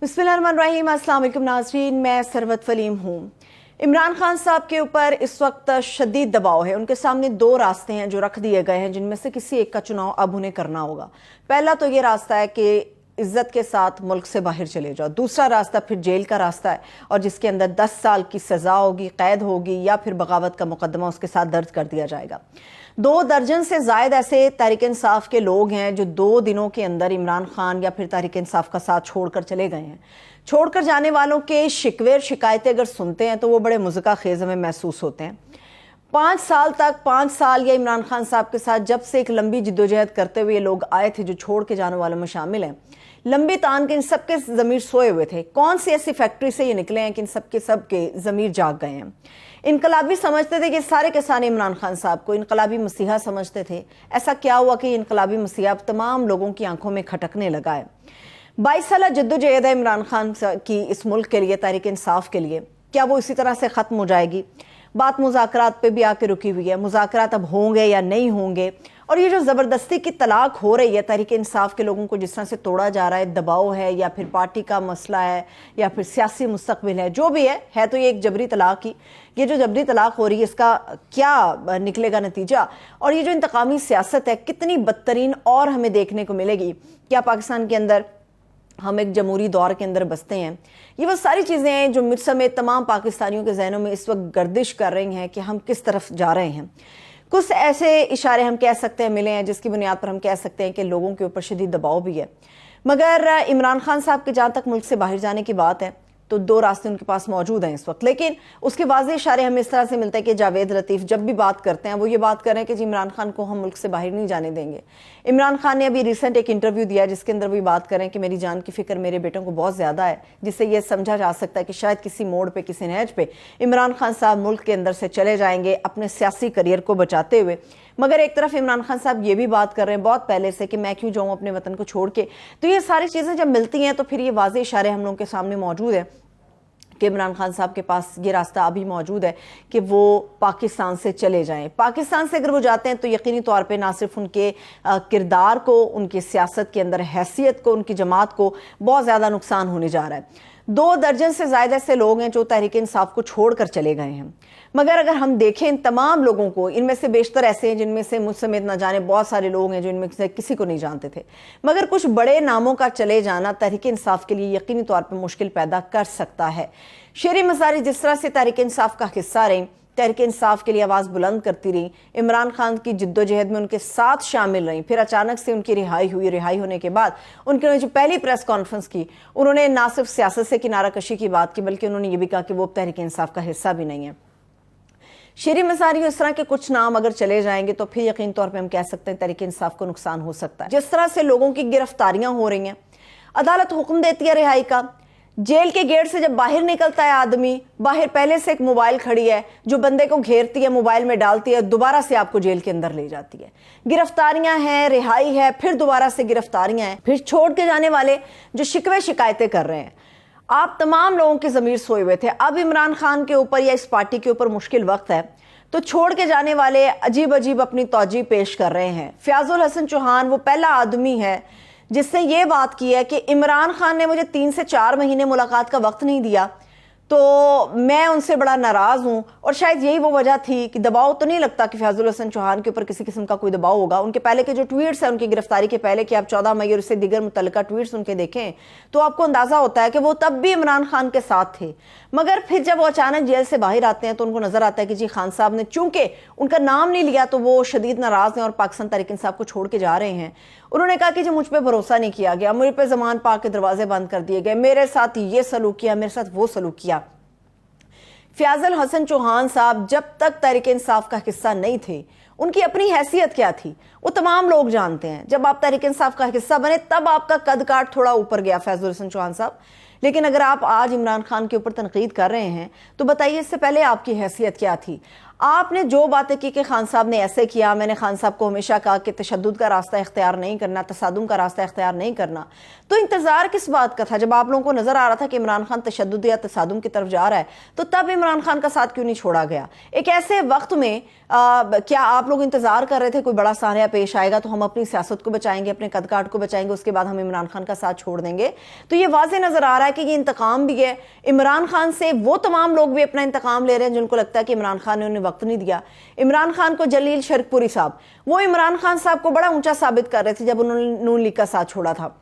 बिस्मिल्लाहिर्रहमानिर्रहीम। अस्सलाम वालेकुम नाज़रीन, मैं सरवत फलीम हूँ। इमरान खान साहब के ऊपर इस वक्त शदीद दबाव है। उनके सामने दो रास्ते हैं जो रख दिए गए हैं, जिनमें से किसी एक का चुनाव अब उन्हें करना होगा। पहला तो ये रास्ता है कि इज्जत के साथ मुल्क से बाहर चले जाओ। दूसरा रास्ता फिर जेल का रास्ता है, और जिसके अंदर 10 साल की सज़ा होगी, कैद होगी, या फिर बगावत का मुकदमा उसके साथ दर्ज कर दिया जाएगा। 2 दर्जन से ज़ायद ऐसे तहरीक इंसाफ के लोग हैं जो 2 दिनों के अंदर इमरान खान या फिर तहरीक इंसाफ का साथ छोड़कर चले गए हैं। छोड़कर जाने वालों के शिकवे और शिकायतें अगर सुनते हैं तो वो बड़े मुज़क्का खेज़ हमें महसूस होते हैं। 5 साल तक, 5 साल या इमरान खान साहब के साथ जब से एक लंबी जिद्दोजहद करते हुए ये लोग आए थे जो छोड़ के जाने वालों में शामिल हैं, लंबी तान के इन सबके ज़मीर सोए हुए थे। कौन सी ऐसी फैक्ट्री से ये निकले हैं कि इन सबके ज़मीर जाग गए हैं। इनकलाबी समझते थे कि सारे के सारे इमरान खान साहब को इनकलाबी मसीहा समझते थे। ऐसा क्या हुआ कि इनकलाबी मसीहा तमाम लोगों की आंखों में खटकने लगा है। 22 साल जद्दोजहद है इमरान खान की इस मुल्क के लिए, तहरीक इंसाफ के लिए। क्या वो इसी तरह से ख़त्म हो जाएगी? बात मुज़ाकरात पे भी आके रुकी हुई है। मुज़ाकरात अब होंगे या नहीं होंगे? और ये जो ज़बरदस्ती की तलाक हो रही है, तहरीक इंसाफ के लोगों को जिस तरह से तोड़ा जा रहा है, दबाव है या फिर पार्टी का मसला है या फिर सियासी मुस्तक़बिल है, जो भी है तो ये एक जबरी तलाक ही। ये जो जबरी तलाक हो रही है, इसका क्या निकलेगा नतीजा? और ये जो इंतकामी सियासत है, कितनी बदतरीन और हमें देखने को मिलेगी। क्या पाकिस्तान के अंदर हम एक जमहूरी दौर के अंदर बसते हैं? ये वो सारी चीज़ें हैं जो मुझ समेत तमाम पाकिस्तानियों के जहनों में इस वक्त गर्दिश कर रही हैं कि हम किस तरफ जा रहे हैं। कुछ ऐसे इशारे हम कह सकते हैं मिले हैं जिसकी बुनियाद पर हम कह सकते हैं कि लोगों के ऊपर शदीद दबाव भी है। मगर इमरान खान साहब के जहाँ तक मुल्क से बाहर जाने की बात है तो 2 रास्ते उनके पास मौजूद हैं इस वक्त। लेकिन उसके वाज़ेह इशारे हमें इस तरह से मिलते हैं कि जावेद लतीफ़ जब भी बात करते हैं वो ये बात कर रहे हैं कि जी इमरान खान को हम मुल्क से बाहर नहीं जाने देंगे। इमरान खान ने अभी रिसेंट एक इंटरव्यू दिया जिसके अंदर वो बात कर रहे हैं कि मेरी जान की फ़िक्र मेरे बेटों को बहुत ज़्यादा है, जिससे ये समझा जा सकता है कि शायद किसी मोड़ पर, किसी नहज पर इमरान खान साहब मुल्क के अंदर से चले जाएंगे अपने सियासी करियर को बचाते हुए। मगर एक तरफ इमरान खान साहब ये भी बात कर रहे हैं बहुत पहले से कि मैं क्यों जाऊँ अपने वतन को छोड़ के। तो ये सारी चीज़ें जब मिलती हैं तो फिर ये वाज़ेह इशारे हम लोगों के सामने मौजूद है कि इमरान खान साहब के पास ये रास्ता अभी मौजूद है कि वो पाकिस्तान से चले जाएं। पाकिस्तान से अगर वो जाते हैं तो यकीनी तौर पे ना सिर्फ उनके किरदार को, उनकी सियासत के अंदर हैसियत को, उनकी जमात को बहुत ज़्यादा नुकसान होने जा रहा है। 2 दर्जन से ज़्यादा ऐसे लोग हैं जो तहरीक इंसाफ को छोड़कर चले गए हैं। मगर अगर हम देखें इन तमाम लोगों को, इनमें से बेशतर ऐसे हैं जिनमें से मुझ समेत न जाने बहुत सारे लोग हैं जो इनमें से किसी को नहीं जानते थे। मगर कुछ बड़े नामों का चले जाना तहरीक इंसाफ के लिए यकीनी तौर पर मुश्किल पैदा कर सकता है। शेर मज़ारी जिस तरह से तहरीक इंसाफ का हिस्सा रही, तहरीक इंसाफ के लिए आवाज़ बुलंद करती रही, इमरान खान की जिद्दोजहद में उनके साथ शामिल रही, फिर अचानक से उनकी रिहाई हुई। रिहाई होने के बाद उन्होंने जो पहली प्रेस कॉन्फ्रेंस की, उन्होंने ना सिर्फ सियासत से किनारा कशी की बात की बल्कि उन्होंने ये भी कहा कि वो तहरीक इंसाफ का हिस्सा भी नहीं है। शेर मज़ारी इस तरह के कुछ नाम अगर चले जाएंगे तो फिर यकीन तौर पर हम कह सकते हैं तहरीक इंसाफ को नुकसान हो सकता है। जिस तरह से लोगों की गिरफ्तारियां हो रही हैं, अदालत हुक्म देती है रिहाई का, जेल के गेट से जब बाहर निकलता है आदमी, बाहर पहले से एक मोबाइल खड़ी है जो बंदे को घेरती है, मोबाइल में डालती है, दोबारा से आपको जेल के अंदर ले जाती है। गिरफ्तारियां हैं, रिहाई है, फिर दोबारा से गिरफ्तारियां हैं, फिर छोड़ के जाने वाले जो शिकवे शिकायतें कर रहे हैं। आप तमाम लोगों के ज़मीर सोए हुए थे। अब इमरान खान के ऊपर या इस पार्टी के ऊपर मुश्किल वक्त है तो छोड़ के जाने वाले अजीब अजीब अपनी तौजीह पेश कर रहे हैं। फयाजुल हसन चौहान वो पहला आदमी है जिसने ये बात की है कि इमरान खान ने मुझे 3 से 4 महीने मुलाकात का वक्त नहीं दिया तो मैं उनसे बड़ा नाराज़ हूँ। और शायद यही वो वजह थी कि दबाव तो नहीं लगता कि फयाजुल हसन चौहान के ऊपर किसी किस्म का कोई दबाव होगा। उनके पहले के जो ट्वीट्स हैं उनकी गिरफ्तारी के पहले कि आप 14 मई और उससे दीगर मुतल्लिका ट्वीट्स उनके देखें तो आपको अंदाज़ा होता है कि वो तब भी इमरान खान के साथ थे। मगर फिर जब वो अचानक जेल से बाहर आते हैं तो उनको नज़र आता है कि जी खान साहब ने चूंकि उनका नाम नहीं लिया तो वो शदीद नाराज़ हैं और पाकिस्तान तहरीक इंसाफ को छोड़ के जा रहे हैं। उन्होंने कहा कि जी मुझ पर भरोसा नहीं किया गया, मुझ पर ज़मान पाक के दरवाजे बंद कर दिए गए, मेरे साथ ये सलूक किया, मेरे साथ वो सलूक किया। फयाजुल हसन चौहान साहब जब तक तहरीक इंसाफ का हिस्सा नहीं थे उनकी अपनी हैसियत क्या थी वो तमाम लोग जानते हैं। जब आप तहरीक इंसाफ का हिस्सा बने तब आपका कद काट थोड़ा ऊपर गया फयाजुल हसन चौहान साहब। लेकिन अगर आप आज इमरान खान के ऊपर तनकीद कर रहे हैं तो बताइए इससे पहले आपकी हैसियत क्या थी? आपने जो बातें की कि खान साहब ने ऐसे किया, मैंने खान साहब को हमेशा कहा कि तशद्दुद का रास्ता इख्तियार नहीं करना, तसादुम का रास्ता इख्तियार नहीं करना, तो इंतजार किस बात का था? जब आप लोगों को नजर आ रहा था कि इमरान खान तशद्दुद या तसादुम की तरफ जा रहा है तो तब इमरान खान का साथ क्यों नहीं छोड़ा गया? एक ऐसे वक्त में क्या आप लोग इंतजार कर रहे थे कोई बड़ा सानिया पेश आएगा तो हम अपनी सियासत को बचाएंगे, अपने कदकाट को बचाएंगे, उसके बाद हम इमरान खान का साथ छोड़ देंगे? तो ये वाज़ेह नजर आ रहा है है कि ये इंतकाम भी है। इमरान खान से वो तमाम लोग भी अपना इंतकाम ले रहे हैं जिनको लगता है कि इमरान खान ने उन्हें वक्त नहीं दिया। इमरान खान को जलील शरकपुरी साहब, वो इमरान खान साहब को बड़ा ऊंचा साबित कर रहे थे जब उन्होंने नून लीग का साथ छोड़ा था।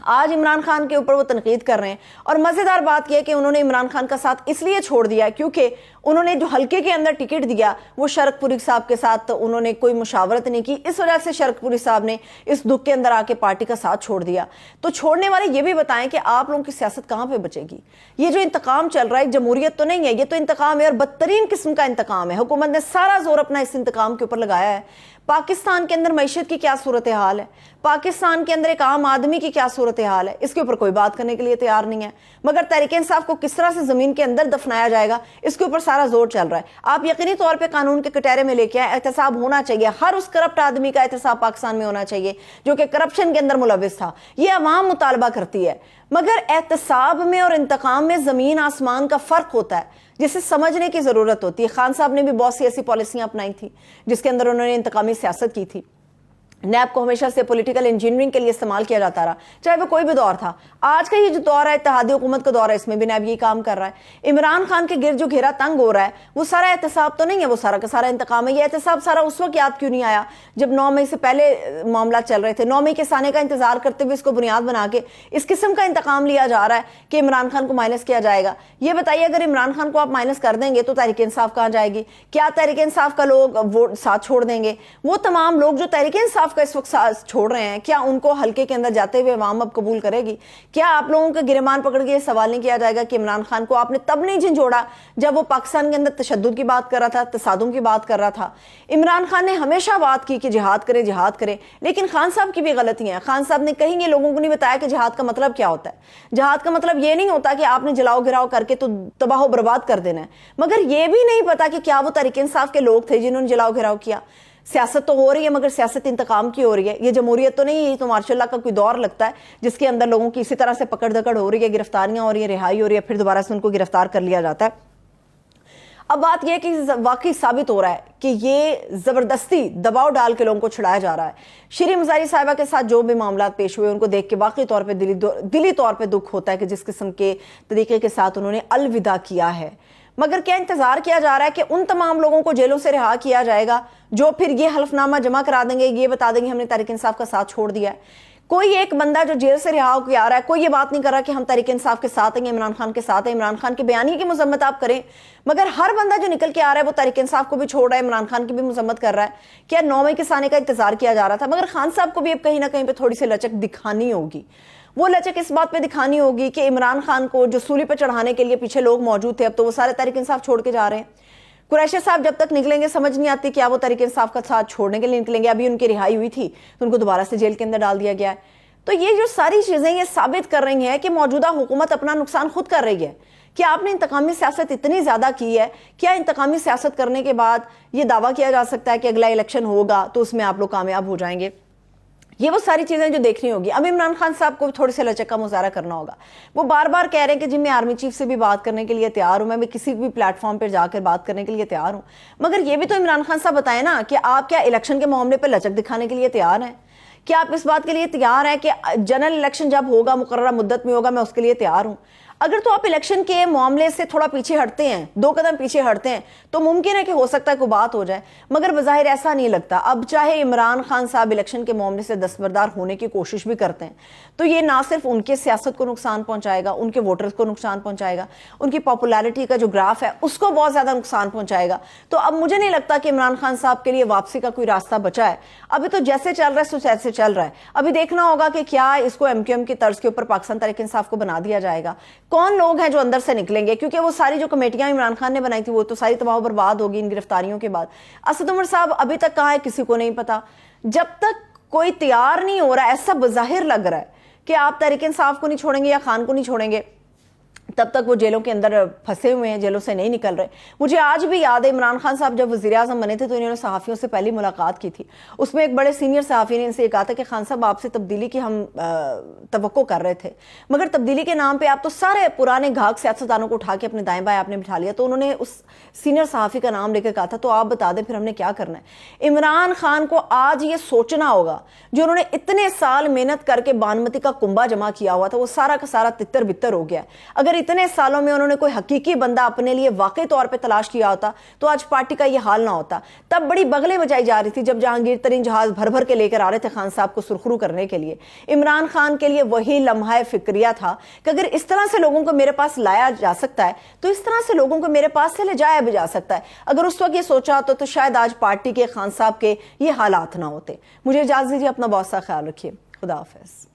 आज इमरान खान के ऊपर वो तनकीद कर रहे हैं, और मज़ेदार बात यह है कि उन्होंने इमरान खान का साथ इसलिए छोड़ दिया क्योंकि उन्होंने जो हल्के के अंदर टिकट दिया वो शरकपुरी साहब के साथ उन्होंने कोई मुशावरत नहीं की। इस वजह से शरकपुरी साहब ने इस दुख के अंदर आके पार्टी का साथ छोड़ दिया। तो छोड़ने वाले ये भी बताएं कि आप लोगों की सियासत कहाँ पे बचेगी। ये जो इंतकाम चल रहा है जमहूरियत तो नहीं है, ये तो इंतकाम है, और बदतरीन किस्म का इंतकाम है। हुकूमत ने सारा जोर अपना इस इंतकाम के ऊपर लगाया है। पाकिस्तान के अंदर मईशत की क्या सूरत हाल है, पाकिस्तान के अंदर एक आम आदमी की क्या सूरत हाल है, इसके ऊपर कोई बात करने के लिए तैयार नहीं है। मगर तहरीक इंसाफ को किस तरह से जमीन के अंदर दफनाया जाएगा, इसके ऊपर सारा जोर चल रहा है। आप यकीनी तौर पे कानून के कटहरे में लेके आए, एहतसाब होना चाहिए। हर उस करप्ट आदमी का एहतसाब पाकिस्तान में होना चाहिए जो कि करप्शन के अंदर मुलविस था। ये अवाम मुतालबा करती है, मगर एहतसाब में और इंतकाम में जमीन आसमान का फर्क होता है, जिसे समझने की जरूरत होती है। खान साहब ने भी बहुत सी ऐसी पॉलिसियां अपनाई थी जिसके अंदर उन्होंने इंतकामी सियासत की थी। नैब को हमेशा से पॉलिटिकल इंजीनियरिंग के लिए इस्तेमाल किया जाता रहा, चाहे वो कोई भी दौर था। आज का ये जो दौर है, इत्तेहादी हुकूमत का दौर है, इसमें भी नैब यही काम कर रहा है। इमरान खान के गिर्द जो घेरा तंग हो रहा है वो सारा एहतसाब तो नहीं है, वो सारा का सारा इंतकाम है। ये एहतसाब सारा उस वक्त याद क्यों नहीं आया जब 9 मई से पहले मामला चल रहे थे। 9 मई के साने का इंतजार करते हुए इसको बुनियाद बना के इस किस्म का इंतकाम लिया जा रहा है कि इमरान खान को माइनस किया जाएगा। ये बताइए, अगर इमरान खान को आप माइनस कर देंगे तो तहरीक इंसाफ कहाँ जाएगी? क्या तहरीक इंसाफ का लोग वोट साथ छोड़ देंगे? वो तमाम लोग जो तहरीक इंसाफ का इस वक्त छोड़ रहे हैं, क्या उनको हल्के के अंदर जाते हुए अवाम अब कबूल करेगी? क्या आप लोगों का गिरमान पकड़ के सवाल नहीं किया जाएगा कि इमरान खान को आपने तब नहीं झंझोड़ा जब वो पाकिस्तान के अंदर तशद्दुद की बात कर रहा था, तसादुम की बात कर रहा था? इमरान खान ने हमेशा बात की कि जिहाद करे, जिहाद करे, लेकिन खान साहब की भी गलतियां हैं। खान साहब ने कहीं लोगों को नहीं बताया कि जिहाद का मतलब क्या होता है। जिहाद का मतलब ये नहीं होता कि आपने जलाओ गिराओ करके तो तबाह बर्बाद कर देना है, मगर ये भी नहीं पता कि क्या वो तहरीक इंसाफ के लोग थे जिन्होंने जलाओ गिराओ किया। सियासत तो हो रही है, मगर सियासत इंतकाम की हो रही है। ये जमहूरियत तो नहीं है, ये तो मार्शल्लाह का कोई दौर लगता है जिसके अंदर लोगों की इसी तरह से पकड़ दकड़ हो रही है, गिरफ्तारियां हो रही है, रिहाई हो रही है, फिर दोबारा से उनको गिरफ्तार कर लिया जाता है। अब बात यह कि वाकई साबित हो रहा है कि ये जबरदस्ती दबाव डाल के लोगों को छुड़ाया जा रहा है। शीरी मजारी साहिबा के साथ जो भी मामला पेश हुए उनको देख के वाकई तौर पे दिली तौर पे दुख होता है कि जिस किस्म के तरीके के साथ उन्होंने अलविदा किया है। मगर क्या इंतजार किया जा रहा है कि उन तमाम लोगों को जेलों से रिहा किया जाएगा जो फिर ये हल्फनामा जमा करा देंगे, ये बता देंगे हमने तहरीक इंसाफ का साथ छोड़ दिया है? कोई एक बंदा जो जेल से रिहा होकर आ रहा है, कोई ये बात नहीं कर रहा कि हम तहरीक इंसाफ के साथ हैं, इमरान खान के साथ हैं। इमरान खान की बयानी की मजम्मत आप करें, मगर हर बंदा जो निकल के आ रहा है वो तहरीक इंसाफ को भी छोड़ रहा है, इमरान खान की भी मजम्मत कर रहा है। क्या 9 मई के साने का इंतजार किया जा रहा था? मगर खान साहब को भी अब कहीं ना कहीं पे थोड़ी सी लचक दिखानी होगी। वो लचक इस बात पे दिखानी होगी कि इमरान खान को जो सूली पे चढ़ाने के लिए पीछे लोग मौजूद थे, अब तो वो सारे तहरीक इंसाफ छोड़ के जा रहे हैं। कुरैशी साहब जब तक निकलेंगे समझ नहीं आती क्या वो तहरीक इंसाफ का साथ छोड़ने के लिए निकलेंगे। अभी उनकी रिहाई हुई थी तो उनको दोबारा से जेल के अंदर डाल दिया गया है। तो ये जो सारी चीजें ये साबित कर रही हैं कि मौजूदा हुकूमत अपना नुकसान खुद कर रही है। कि आपने इंतकामी सियासत इतनी ज्यादा की है, क्या इंतकामी सियासत करने के बाद ये दावा किया जा सकता है कि अगला इलेक्शन होगा तो उसमें आप लोग कामयाब हो जाएंगे? ये वो सारी चीजें जो देखनी होगी। अब इमरान खान साहब को थोड़ी सी लचक का मुजाहरा करना होगा। वो बार बार कह रहे हैं कि जी मैं आर्मी चीफ से भी बात करने के लिए तैयार हूं, मैं किसी भी प्लेटफॉर्म पर जाकर बात करने के लिए तैयार हूं। मगर ये भी तो इमरान खान साहब बताए ना कि आप क्या इलेक्शन के मामले पर लचक दिखाने के लिए तैयार हैं? क्या आप इस बात के लिए तैयार हैं कि जनरल इलेक्शन जब होगा, मुकर्ररा मुद्दत में होगा, मैं उसके लिए तैयार हूं? अगर तो आप इलेक्शन के मामले से थोड़ा पीछे हटते हैं, 2 कदम पीछे हटते हैं, तो मुमकिन है कि हो सकता है कोई बात हो जाए, मगर बज़ाहिर ऐसा नहीं लगता। अब चाहे इमरान खान साहब इलेक्शन के मामले से दस्तबरदार होने की कोशिश भी करते हैं तो ये ना सिर्फ उनके सियासत को नुकसान पहुंचाएगा, उनके वोटर्स को नुकसान पहुंचाएगा, उनकी पॉपुलैरिटी का जो ग्राफ है उसको बहुत ज्यादा नुकसान पहुंचाएगा। तो अब मुझे नहीं लगता कि इमरान खान साहब के लिए वापसी का कोई रास्ता बचा है। अभी तो जैसे चल रहा है सो ऐसे चल रहा है। अभी देखना होगा कि क्या इसको MQM की तर्ज के ऊपर पाकिस्तान तहरीक इंसाफ को बना दिया जाएगा। कौन लोग हैं जो अंदर से निकलेंगे, क्योंकि वो सारी जो कमेटियां इमरान खान ने बनाई थी वो तो सारी तबाह बर्बाद होगी इन गिरफ्तारियों के बाद। असद उमर साहब अभी तक कहां है किसी को नहीं पता। जब तक कोई तैयार नहीं हो रहा, ऐसा बज़ाहिर लग रहा है कि आप तहरीक इंसाफ को नहीं छोड़ेंगे या खान को नहीं छोड़ेंगे, तब तक वो जेलों के अंदर फंसे हुए हैं, जेलों से नहीं निकल रहे। मुझे आज भी याद है इमरान खान साहब जब वज़ीर आज़म बने थे तो इन्होंने सहाफ़ियों से पहली मुलाकात की थी। उसमें एक बड़े सीनियर सहाफ़ी ने इनसे कहा था कि खान साहब आपसे तब्दीली की हम तवक्को कर रहे थे, मगर तब्दीली के नाम पे आप तो सारे पुराने घाक सियासतदानों को उठा के अपने दाएं बाएं आपने बिठा लिया। तो उन्होंने उस सीनियर सहाफ़ी का नाम लेकर कहा था तो आप बता दें फिर हमने क्या करना है। इमरान खान को आज ये सोचना होगा, जो उन्होंने इतने साल मेहनत करके बानमती का कुंबा जमा किया हुआ था वो सारा का सारा तितर बितर हो गया। अगर इतने सालों में उन्होंने कोई हकीकी बंदा अपने लिए वाकई तौर पे तलाश किया होता तो आज पार्टी का ये हाल ना होता। तब बड़ी बगलें बजाई जा रही थी जब जहांगीर तरीन जहाज भर भर के लेकर आ रहे थे खान साहब को सुरखरू करने के लिए। इमरान खान के लिए वही लम्हा फिक्रिया था कि अगर इस तरह से लोगों को मेरे पास लाया जा सकता है तो इस तरह से लोगों को मेरे पास से ले जाया भी जा सकता है। अगर उस वक्त ये सोचा होता तो शायद आज पार्टी के खान साहब के ये हालात ना होते। मुझे इजाजत दीजिए, अपना बहुत सा ख्याल रखिए। खुदा हाफिज।